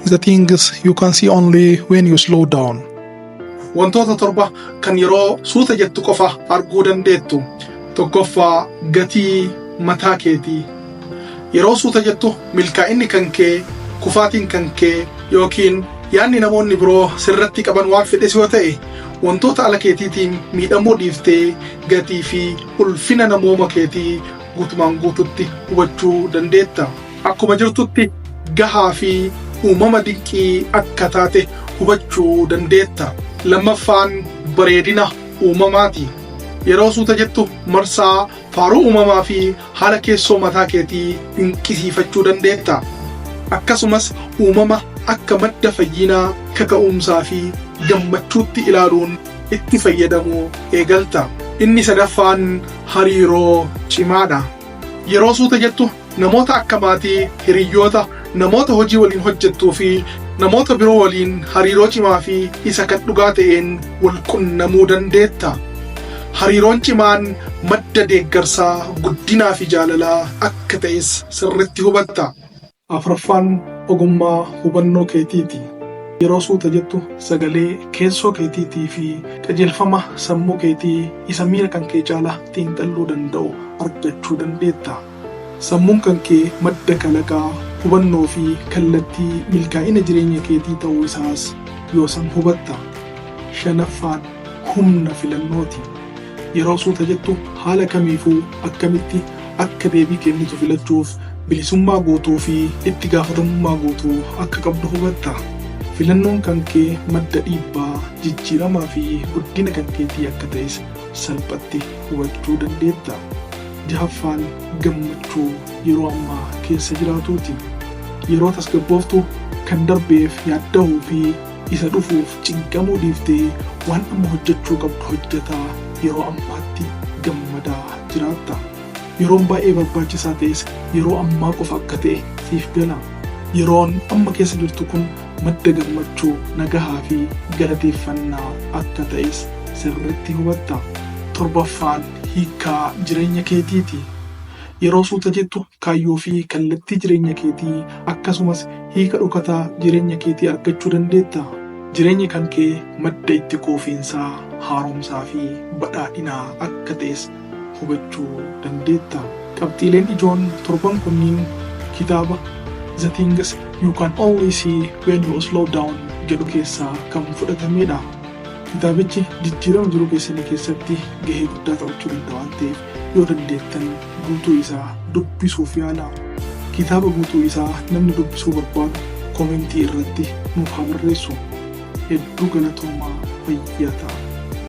the things you can see only when you slow down. Wantoota torba kan yeroo suuta jettu qofa arguu dandeettu. Tokkoffaa gatii mataa keetii. Yeroo suuta jettu milkaa'inni kan kee, kufaatiin kan kee yookiin yaanni namoonni biroo sirratti qaban waan fedhes yoo ta'e wantoota ala keetiitiin miidhamuu dhiiftee gatii fi ulfina namooma keetii guutumaan guututti hubachuu dandeetta. Akkuma jirtutti gahaa fi uumama dinqii akka taate hubachuu dandeetta. Lammaffaan bareedina uumamaati. Yeroo suuta jettu marsaa faaruu uumamaa fi haala keessoo mataa keetii dinqisiifachuu dandeetta. Akkasumas uumama akka madda fayyinaa, kaka'umsaa fi gammachuutti ilaaluun itti fayyadamuu eegalta. Inni sadaffaan hariiroo cimaadha. Yeroo suuta jettu namoota akka maatii, hiriyyoota, namoota hojii waliin hojjettuu fi namoota biroo waliin hariiroo cimaa fi isa kan dhugaa ta'een wal qunnamuu dandeetta. Hariiroon cimaan madda deeggarsaa, guddinaa fi jaalalaa akka ta'es sirriitti hubatta. Afuraffaan ogummaa hubannoo keetiiti. Yeroo suuta jettu sagalee keessoo keetiitii fi qajeelfama sammuu keetii isa miira kan kee caalaa xiinxalluu danda'u argachuu dandeetta. Sammuun kan kee madda kalaqaa, hubannoo fi kallattii milkaa'ina jireenya keetii ta'uu isaas yoo san hubatta. Shanaffaan humna filannooti. Yeroo suuta jettu haala kamiifuu akkamitti akka deebii kennitu filachuuf bilisummaa guutuu fi itti gaafatamummaa guutuu akka qabdu hubatta. Filannoon kan kee madda dhiibbaa, jijjiiramaa fi guddina kan keetii akka ta'es salphatti hubachuu dandeetta. Jahaffaan gammachuu yeroo ammaa keessa jiraatuuti. Yeroo tasgabbooftu kan darbeef yaadda'uu fi isa dhufuuf cinqamuu dhiiftee waan amma hojjechuu qabdu hojjetaa yeroo ammaatti gammadaa jiraatta. Yeroon baay'ee barbaachisaa ta'es yeroo ammaa qofa akka ta'e siif gala. Yeroon amma keessa jirtu kun madda gammachuu, nagahaa fi galateeffannaa akka ta'es sirriitti hubatta. Torbaffaan hiikaa jireenya keetiiti. Yeroo suuta jettu kaayyoo fi kallattii jireenya keetii akkasumas hiika dhukataa jireenya keetii argachuu dandeetta. Jireenyi kan kee madda itti quufinsaa, haaromsaa fi badhaadhinaa akka ta'es hubachuu dandeetta. Qabxiileen ijoon torban kunniin kitaaba The Things You Can Only See When You Slow Down jedhu keessaa kan fudhatamedha. Kitaabichi jijjiirama jiruu keessanii keessatti gahee guddaa taphachuu danda'a waan ta'eef yoo dandeettan guutuu isaa dubbisuuf yaalaa. Kitaaba guutuu isaa namni dubbisuu barbaadu komentii irratti nuuf haa barreessu. Hedduu galatoomaa fayyaa ta'a.